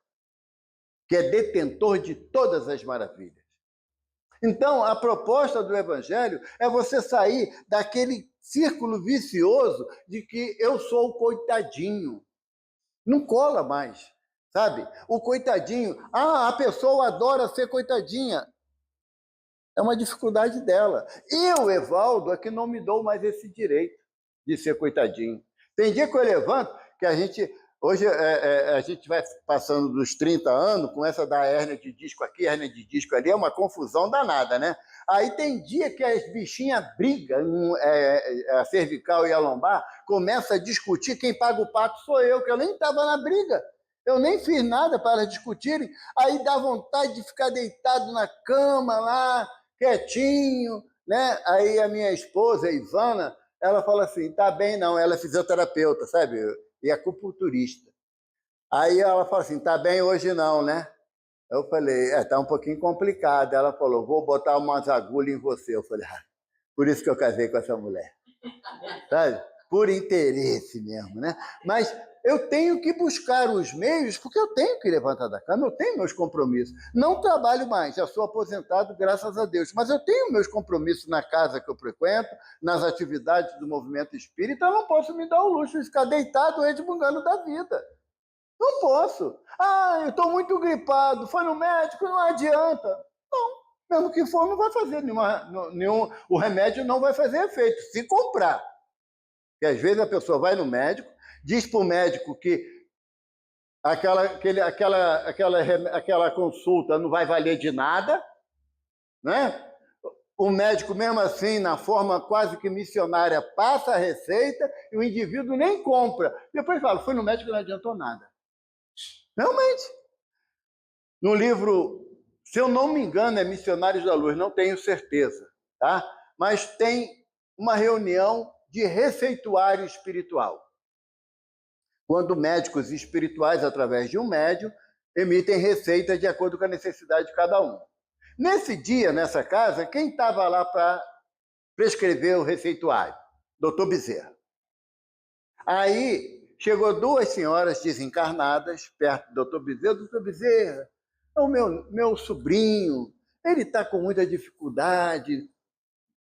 que é detentor de todas as maravilhas. Então, a proposta do Evangelho é você sair daquele círculo vicioso de que eu sou o coitadinho. Não cola mais, sabe? O coitadinho. Ah, a pessoa adora ser coitadinha. É uma dificuldade dela. Eu, Evaldo, é que não me dou mais esse direito de ser coitadinho. Tem dia que eu levanto, que a gente... Hoje a gente vai passando dos 30 anos, com essa da hérnia de disco aqui, hérnia de disco ali, é uma confusão danada, né? Aí tem dia que as bichinhas brigam, a cervical e a lombar, começa a discutir, quem paga o pato sou eu, que eu nem estava na briga. Eu nem fiz nada para elas discutirem. Aí dá vontade de ficar deitado na cama lá, quietinho, né? Aí a minha esposa, a Ivana, ela fala assim, tá bem não, ela é fisioterapeuta, sabe? E acupunturista. Aí ela fala assim, tá bem hoje não, né? Eu falei, tá um pouquinho complicado. Ela falou, vou botar umas agulhas em você. Eu falei, por isso que eu casei com essa mulher. Sabe? Por interesse mesmo, né? Mas eu tenho que buscar os meios, porque eu tenho que levantar da cama, eu tenho meus compromissos. Não trabalho mais, já sou aposentado, graças a Deus, mas eu tenho meus compromissos na casa que eu frequento, nas atividades do movimento espírita, eu não posso me dar o luxo de ficar deitado resmungando da vida. Não posso. Ah, eu estou muito gripado, foi no médico, não adianta. Não, mesmo que for, não vai fazer nenhum, o remédio não vai fazer efeito, se comprar. Porque às vezes a pessoa vai no médico, diz para o médico que aquela consulta não vai valer de nada, né? O médico, mesmo assim, na forma quase que missionária, passa a receita e o indivíduo nem compra. Depois fala, fui no médico e não adiantou nada. Realmente. No livro, se eu não me engano, é Missionários da Luz, não tenho certeza, tá? Mas tem uma reunião de receituário espiritual, quando médicos espirituais, através de um médium, emitem receita de acordo com a necessidade de cada um. Nesse dia, nessa casa, quem estava lá para prescrever o receituário? Doutor Bezerra. Aí chegou duas senhoras desencarnadas perto do doutor Bezerra. Doutor Bezerra, é o meu sobrinho, ele está com muita dificuldade,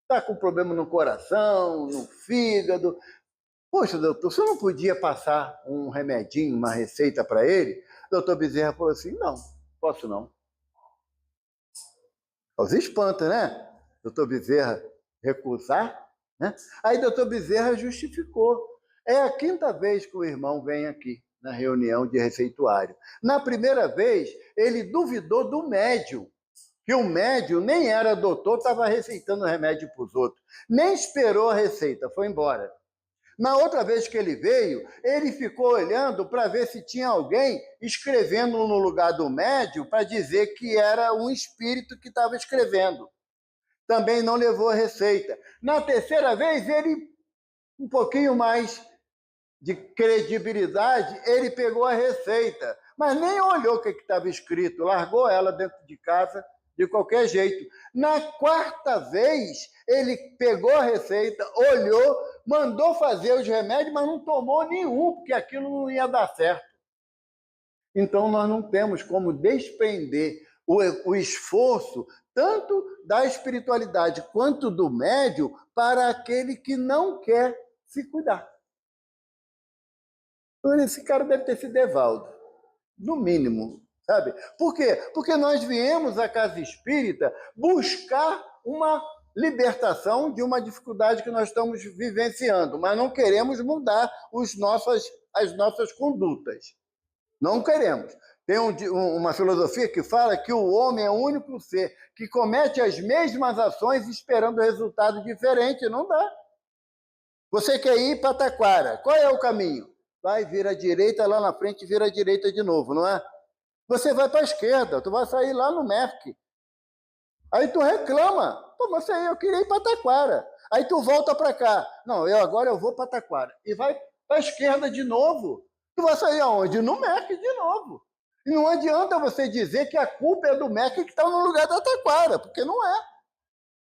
está com problema no coração, no fígado. Poxa, doutor, você não podia passar um remedinho, uma receita para ele? O doutor Bezerra falou assim, não, posso não. Os espanta, né? Doutor Bezerra recusar, né? Aí doutor Bezerra justificou. É a quinta vez que o irmão vem aqui na reunião de receituário. Na primeira vez, ele duvidou do médium, que o médium nem era doutor, estava receitando remédio para os outros. Nem esperou a receita, foi embora. Na outra vez que ele veio, ele ficou olhando para ver se tinha alguém escrevendo no lugar do médium para dizer que era um espírito que estava escrevendo. Também não levou a receita. Na terceira vez, ele, um pouquinho mais de credibilidade, ele pegou a receita, mas nem olhou o que estava escrito, largou ela dentro de casa de qualquer jeito. Na quarta vez, ele pegou a receita, olhou, mandou fazer os remédios, mas não tomou nenhum, porque aquilo não ia dar certo. Então, nós não temos como despender o esforço, tanto da espiritualidade quanto do médium, para aquele que não quer se cuidar. Então, esse cara deve ter sido Evaldo, no mínimo, sabe? Por quê? Porque nós viemos à casa espírita buscar uma libertação de uma dificuldade que nós estamos vivenciando, mas não queremos mudar as nossas condutas. Não queremos. Tem uma filosofia que fala que o homem é o único ser que comete as mesmas ações esperando resultado diferente. Não dá. Você quer ir para Taquara. Qual é o caminho? Vai, vira à direita, lá na frente, vira à direita de novo, não é? Você vai para a esquerda, tu vai sair lá no Merck. Aí tu reclama. Pô, mas eu queria ir para Taquara. Aí tu volta para cá. Não, agora eu vou para Taquara. E vai para a esquerda de novo. Tu vai sair aonde? No Merck de novo. E não adianta você dizer que a culpa é do Merck que está no lugar da Taquara, porque não é.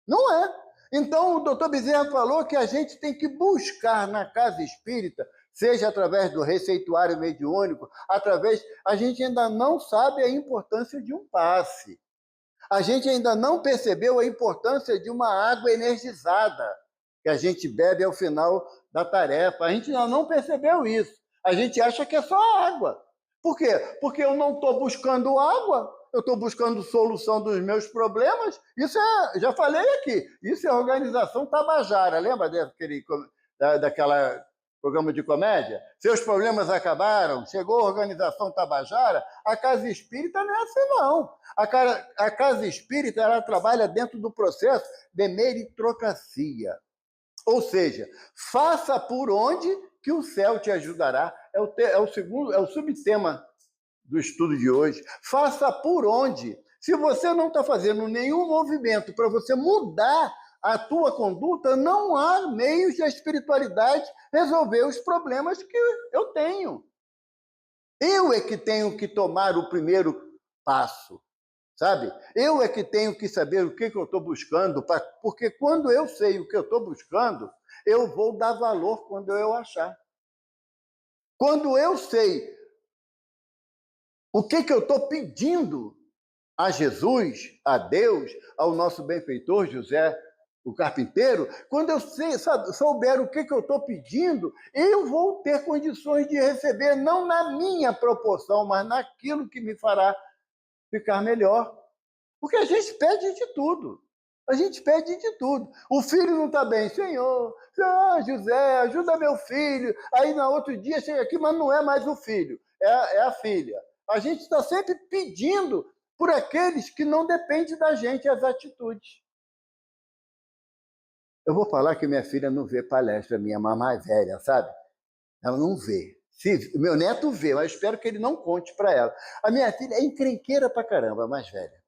Não é. Então, o doutor Bezerra falou que a gente tem que buscar na casa espírita, seja através do receituário mediúnico, através... A gente ainda não sabe a importância de um passe. A gente ainda não percebeu a importância de uma água energizada que a gente bebe ao final da tarefa. A gente ainda não percebeu isso. A gente acha que é só água. Por quê? Porque eu não estou buscando água, eu estou buscando solução dos meus problemas. Isso é, já falei aqui, isso é organização tabajara. Lembra daquela programa de comédia? Seus problemas acabaram, chegou a organização tabajara. A casa espírita não é assim, não. A casa espírita ela trabalha dentro do processo de meritocracia. Ou seja, faça por onde que o céu te ajudará. É o subtema do estudo de hoje. Faça por onde. Se você não está fazendo nenhum movimento para você mudar a tua conduta, não há meios da espiritualidade resolver os problemas que eu tenho. Eu é que tenho que tomar o primeiro passo, sabe? Eu é que tenho que saber o que eu estou buscando, porque quando eu sei o que eu estou buscando, eu vou dar valor quando eu achar. Quando eu sei o que eu estou pedindo a Jesus, a Deus, ao nosso benfeitor José, o carpinteiro, quando eu souber o que eu estou pedindo, eu vou ter condições de receber, não na minha proporção, mas naquilo que me fará ficar melhor. Porque a gente pede de tudo. A gente pede de tudo. O filho não está bem. Senhor, José, ajuda meu filho. Aí, no outro dia, chega aqui, mas não é mais o filho, é a filha. A gente está sempre pedindo por aqueles que não dependem da gente as atitudes. Eu vou falar que minha filha não vê palestra minha, mais velha, sabe? Ela não vê. Meu neto vê, mas espero que ele não conte para ela. A minha filha é encrenqueira pra caramba, a mais velha.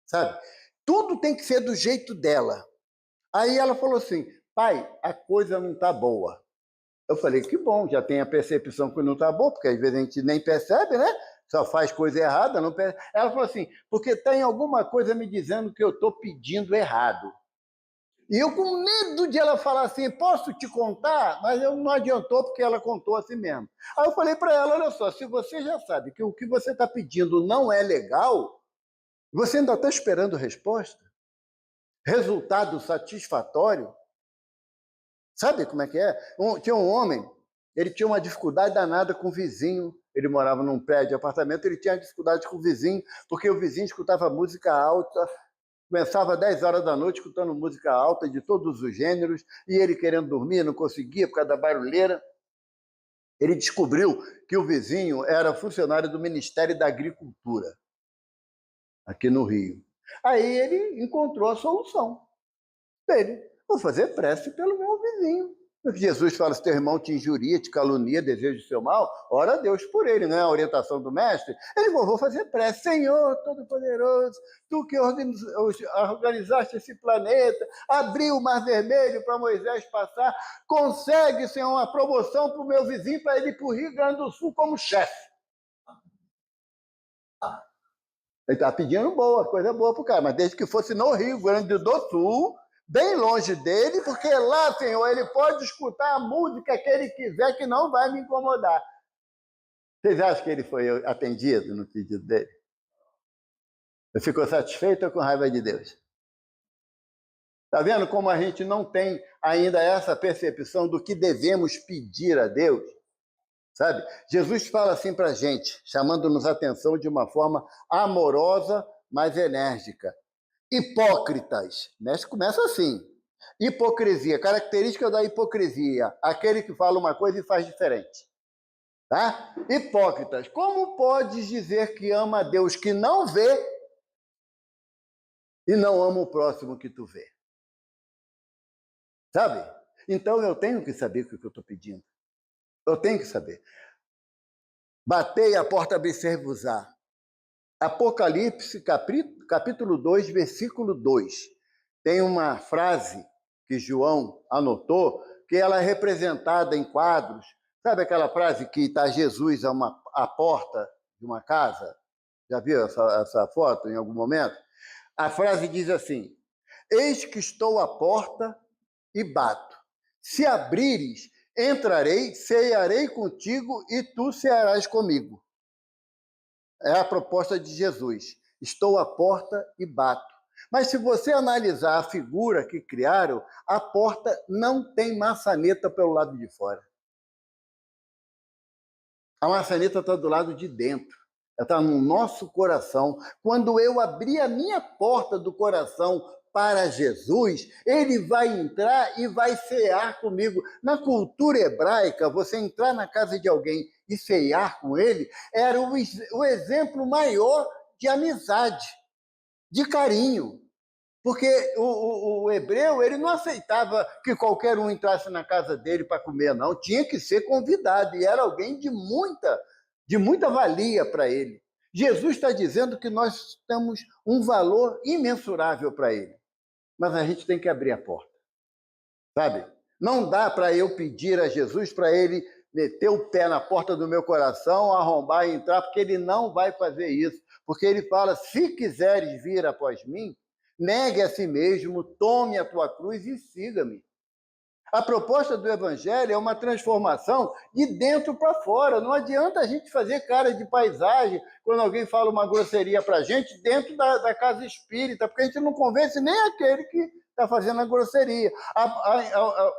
Sabe? Tudo tem que ser do jeito dela. Aí ela falou assim, pai, a coisa não está boa. Eu falei, que bom, já tem a percepção que não está boa, porque às vezes a gente nem percebe, né? Só faz coisa errada, não percebe. Ela falou assim, porque tem alguma coisa me dizendo que eu estou pedindo errado. E eu com medo de ela falar assim, posso te contar? Mas eu não adiantou, porque ela contou assim mesmo. Aí eu falei para ela, olha só, se você já sabe que o que você está pedindo não é legal, você ainda está esperando resposta? Resultado satisfatório? Sabe como é que é? Tinha um homem, ele tinha uma dificuldade danada com o vizinho, ele morava num prédio de apartamento, ele tinha dificuldade com o vizinho, porque o vizinho escutava música alta, começava às 10 horas da noite escutando música alta de todos os gêneros, e ele querendo dormir, não conseguia por causa da barulheira. Ele descobriu que o vizinho era funcionário do Ministério da Agricultura, aqui no Rio. Aí ele encontrou a solução dele. Vou fazer prece pelo meu vizinho. Jesus fala, se teu irmão te injuria, te calunia, deseja o seu mal, ora a Deus por ele, não é a orientação do mestre? Ele falou, vou fazer prece. Senhor Todo-Poderoso, tu que organizaste esse planeta, abriu o Mar Vermelho para Moisés passar, consegue, Senhor, uma promoção para o meu vizinho, para ele ir para o Rio Grande do Sul como chefe. Ele está pedindo coisa boa para o cara, mas desde que fosse no Rio Grande do Sul, bem longe dele, porque lá, Senhor, ele pode escutar a música que ele quiser, que não vai me incomodar. Vocês acham que ele foi atendido no pedido dele? Ele ficou satisfeito ou com raiva de Deus? Está vendo como a gente não tem ainda essa percepção do que devemos pedir a Deus? Sabe? Jesus fala assim para a gente, chamando-nos a atenção de uma forma amorosa, mas enérgica. Hipócritas. Começa assim. Hipocrisia. Característica da hipocrisia. Aquele que fala uma coisa e faz diferente. Tá? Hipócritas. Como podes dizer que ama a Deus que não vê e não ama o próximo que tu vê? Sabe? Então eu tenho que saber o que eu estou pedindo. Eu tenho que saber. Batei a porta, abrir-se-vos-á. Apocalipse, capítulo 2, versículo 2. Tem uma frase que João anotou, que ela é representada em quadros. Sabe aquela frase que está Jesus à porta de uma casa? Já viu essa foto em algum momento? A frase diz assim, Eis que estou à porta e bato. Se abrires, entrarei, cearei contigo e tu cearás comigo. É a proposta de Jesus. Estou à porta e bato. Mas se você analisar a figura que criaram, a porta não tem maçaneta pelo lado de fora. A maçaneta está do lado de dentro. Ela está no nosso coração. Quando eu abrir a minha porta do coração para Jesus, ele vai entrar e vai cear comigo. Na cultura hebraica, você entrar na casa de alguém e cear com ele era o exemplo maior de amizade, de carinho. Porque o hebreu, ele não aceitava que qualquer um entrasse na casa dele para comer, não. Tinha que ser convidado, e era alguém de muita valia para ele. Jesus está dizendo que nós temos um valor imensurável para ele, mas a gente tem que abrir a porta, sabe? Não dá para eu pedir a Jesus para ele meter o pé na porta do meu coração, arrombar e entrar, porque ele não vai fazer isso. Porque ele fala, se quiseres vir após mim, negue a si mesmo, tome a tua cruz e siga-me. A proposta do evangelho é uma transformação de dentro para fora. Não adianta a gente fazer cara de paisagem quando alguém fala uma grosseria para a gente dentro da casa espírita, porque a gente não convence nem aquele que está fazendo a grosseria.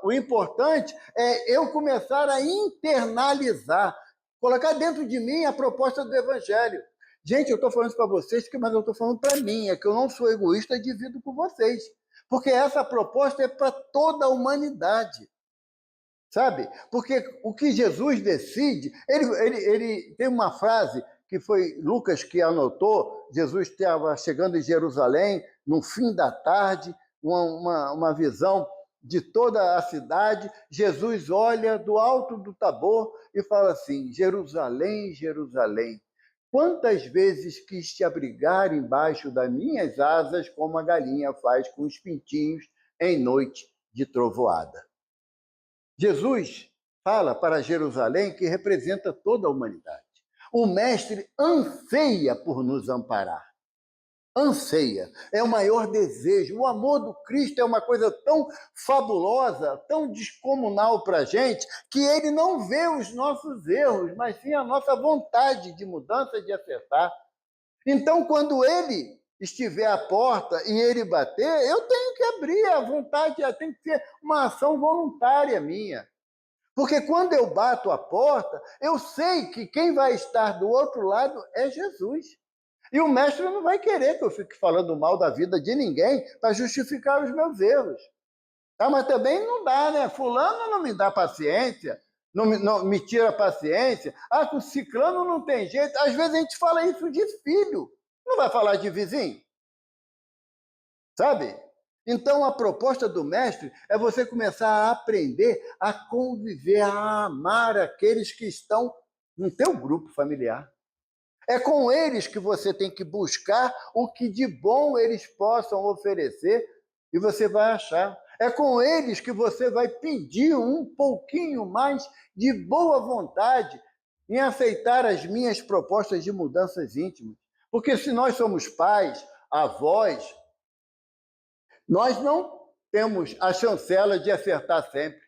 O importante é eu começar a internalizar, colocar dentro de mim a proposta do evangelho. Gente, eu estou falando isso para vocês, mas eu estou falando para mim, é que eu não sou egoísta e divido com vocês. Porque essa proposta é para toda a humanidade, sabe? Porque o que Jesus decide, ele tem uma frase que foi Lucas que anotou, Jesus estava chegando em Jerusalém, no fim da tarde, uma visão de toda a cidade, Jesus olha do alto do Tabor e fala assim, Jerusalém, Jerusalém, quantas vezes quis te abrigar embaixo das minhas asas, como a galinha faz com os pintinhos em noite de trovoada. Jesus fala para Jerusalém que representa toda a humanidade. O Mestre anseia por nos amparar. Anseia, é o maior desejo. O amor do Cristo é uma coisa tão fabulosa, tão descomunal para a gente, que ele não vê os nossos erros, mas sim a nossa vontade de mudança, de acertar. Então, quando ele estiver à porta e ele bater, eu tenho que abrir a vontade, tem que ser uma ação voluntária minha. Porque quando eu bato a porta, eu sei que quem vai estar do outro lado é Jesus. E o mestre não vai querer que eu fique falando mal da vida de ninguém para justificar os meus erros. Tá? Mas também não dá, né? Fulano não me dá paciência, não me tira paciência. Ah, com ciclano não tem jeito. Às vezes a gente fala isso de filho. Não vai falar de vizinho? Sabe? Então a proposta do mestre é você começar a aprender a conviver, a amar aqueles que estão no teu grupo familiar. É com eles que você tem que buscar o que de bom eles possam oferecer e você vai achar. É com eles que você vai pedir um pouquinho mais de boa vontade em aceitar as minhas propostas de mudanças íntimas. Porque se nós somos pais, avós, nós não temos a chancela de acertar sempre.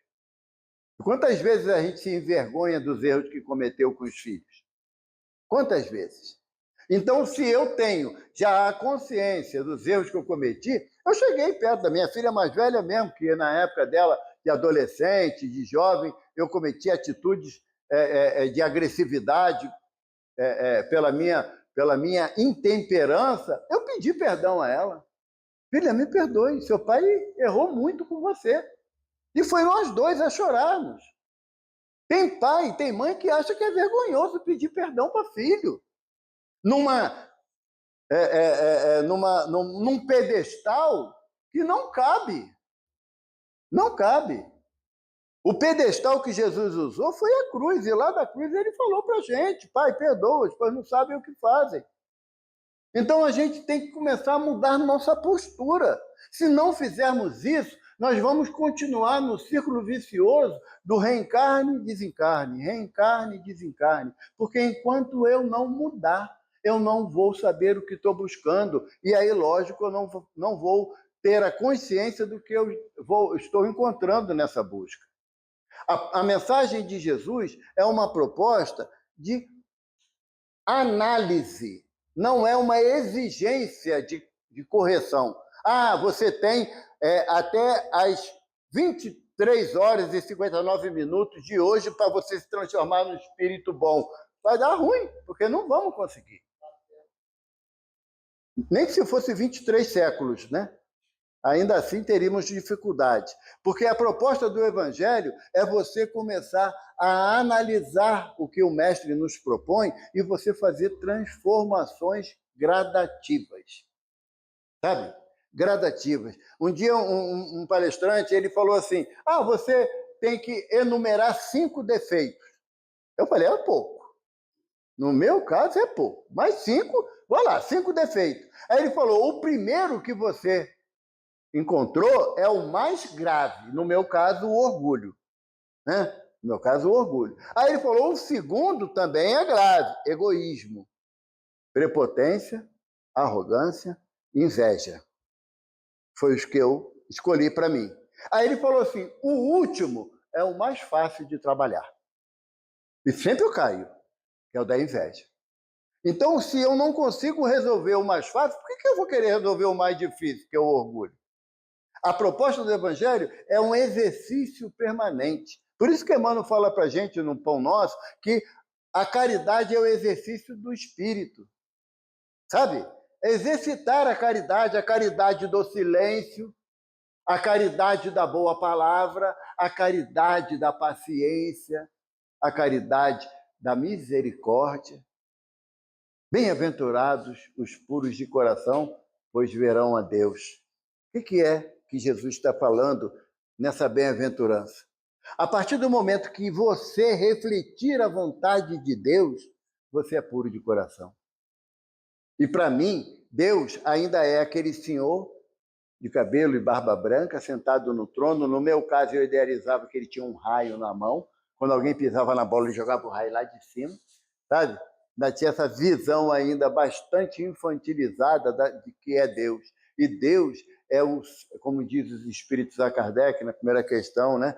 Quantas vezes a gente se envergonha dos erros que cometeu com os filhos? Quantas vezes? Então, se eu tenho já a consciência dos erros que eu cometi, eu cheguei perto da minha filha mais velha mesmo, que na época dela, de adolescente, de jovem, eu cometi atitudes de agressividade pela minha intemperança, eu pedi perdão a ela. Filha, me perdoe, seu pai errou muito com você. E foi nós dois a chorarmos. Tem pai, tem mãe que acha que é vergonhoso pedir perdão para filho. Num pedestal que não cabe. Não cabe. O pedestal que Jesus usou foi a cruz, e lá da cruz ele falou para a gente, pai, perdoa-os, pois não sabem o que fazem. Então a gente tem que começar a mudar nossa postura. Se não fizermos isso, nós vamos continuar no círculo vicioso do reencarne e desencarne. Porque enquanto eu não mudar, eu não vou saber o que estou buscando. E aí, lógico, eu não vou ter a consciência do que eu estou encontrando nessa busca. A mensagem de Jesus é uma proposta de análise, não é uma exigência de correção. Você tem até as 23 horas e 59 minutos de hoje para você se transformar num espírito bom. Vai dar ruim, porque não vamos conseguir. Nem que se fosse 23 séculos, né? Ainda assim teríamos dificuldade. Porque a proposta do Evangelho é você começar a analisar o que o Mestre nos propõe e você fazer transformações gradativas. Sabe? Gradativas. Um dia um palestrante ele falou assim, você tem que enumerar 5 defeitos. Eu falei, é pouco. No meu caso é pouco. Mas 5, vai lá, 5 defeitos. Aí ele falou, o primeiro que você encontrou é o mais grave. No meu caso, o orgulho. Né? No meu caso, o orgulho. Aí ele falou, o segundo também é grave, egoísmo. Prepotência, arrogância, inveja. Foi os que eu escolhi para mim. Aí ele falou assim, o último é o mais fácil de trabalhar. E sempre eu caio, que é o da inveja. Então, se eu não consigo resolver o mais fácil, por que eu vou querer resolver o mais difícil, que é o orgulho? A proposta do Evangelho é um exercício permanente. Por isso que Emmanuel fala para a gente no Pão Nosso que a caridade é o exercício do Espírito. Sabe? Exercitar a caridade do silêncio, a caridade da boa palavra, a caridade da paciência, a caridade da misericórdia. Bem-aventurados os puros de coração, pois verão a Deus. O que é que Jesus está falando nessa bem-aventurança? A partir do momento que você refletir a vontade de Deus, você é puro de coração. E para mim, Deus ainda é aquele senhor de cabelo e barba branca, sentado no trono. No meu caso, eu idealizava que ele tinha um raio na mão. Quando alguém pisava na bola, ele jogava o raio lá de cima, sabe? Ainda tinha essa visão ainda bastante infantilizada de que é Deus. E Deus é como diz os espíritos a Kardec na primeira questão, né?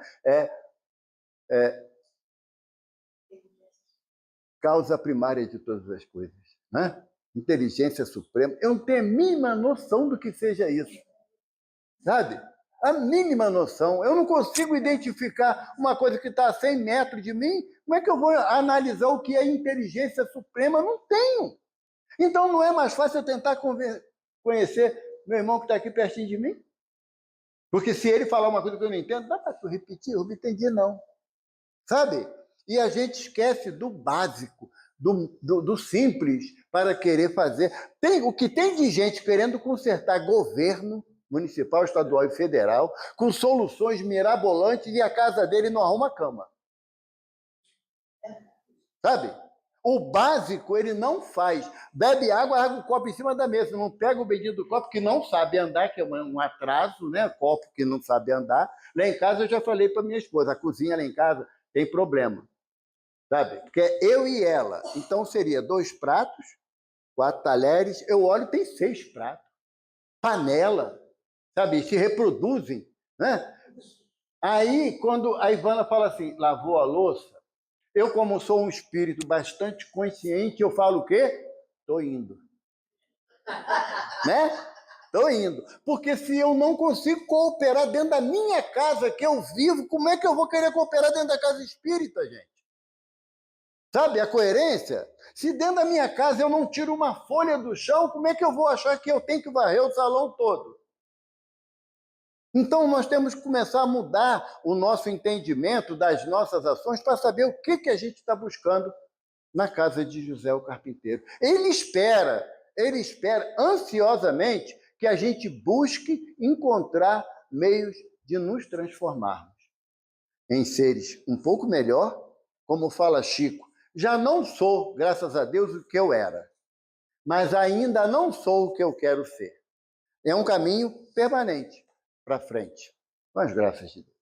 Causa primária de todas as coisas, né? Inteligência suprema. Eu não tenho a mínima noção do que seja isso, sabe? A mínima noção. Eu não consigo identificar uma coisa que está a 100 metros de mim. Como é que eu vou analisar o que é inteligência suprema? Não tenho. Então, não é mais fácil eu tentar conhecer meu irmão que está aqui pertinho de mim? Porque se ele falar uma coisa que eu não entendo, dá para tu repetir? Eu não entendi, não. Sabe? E a gente esquece do básico, do simples, para querer fazer. O que tem de gente querendo consertar governo municipal, estadual e federal, com soluções mirabolantes, e a casa dele não arruma cama. Sabe? O básico ele não faz. Bebe água, larga o copo em cima da mesa. Não pega o bendito do copo que não sabe andar, que é um atraso, né? Copo que não sabe andar. Lá em casa eu já falei para minha esposa, a cozinha lá em casa tem problema. Sabe? Porque é eu e ela. Então seria 2 pratos, 4 talheres. Eu olho, tem 6 pratos. Panela. Sabe? Se reproduzem. Né? Aí, quando a Ivana fala assim, lavou a louça, eu, como sou um espírito bastante consciente, eu falo o quê? Estou indo. Né? Estou indo. Porque se eu não consigo cooperar dentro da minha casa que eu vivo, como é que eu vou querer cooperar dentro da casa espírita, gente? Sabe a coerência? Se dentro da minha casa eu não tiro uma folha do chão, como é que eu vou achar que eu tenho que varrer o salão todo? Então, nós temos que começar a mudar o nosso entendimento das nossas ações para saber o que a gente está buscando na casa de José o Carpinteiro. Ele espera ansiosamente que a gente busque encontrar meios de nos transformarmos em seres um pouco melhor, como fala Chico. Já não sou, graças a Deus, o que eu era, mas ainda não sou o que eu quero ser. É um caminho permanente para frente, com as graças de Deus.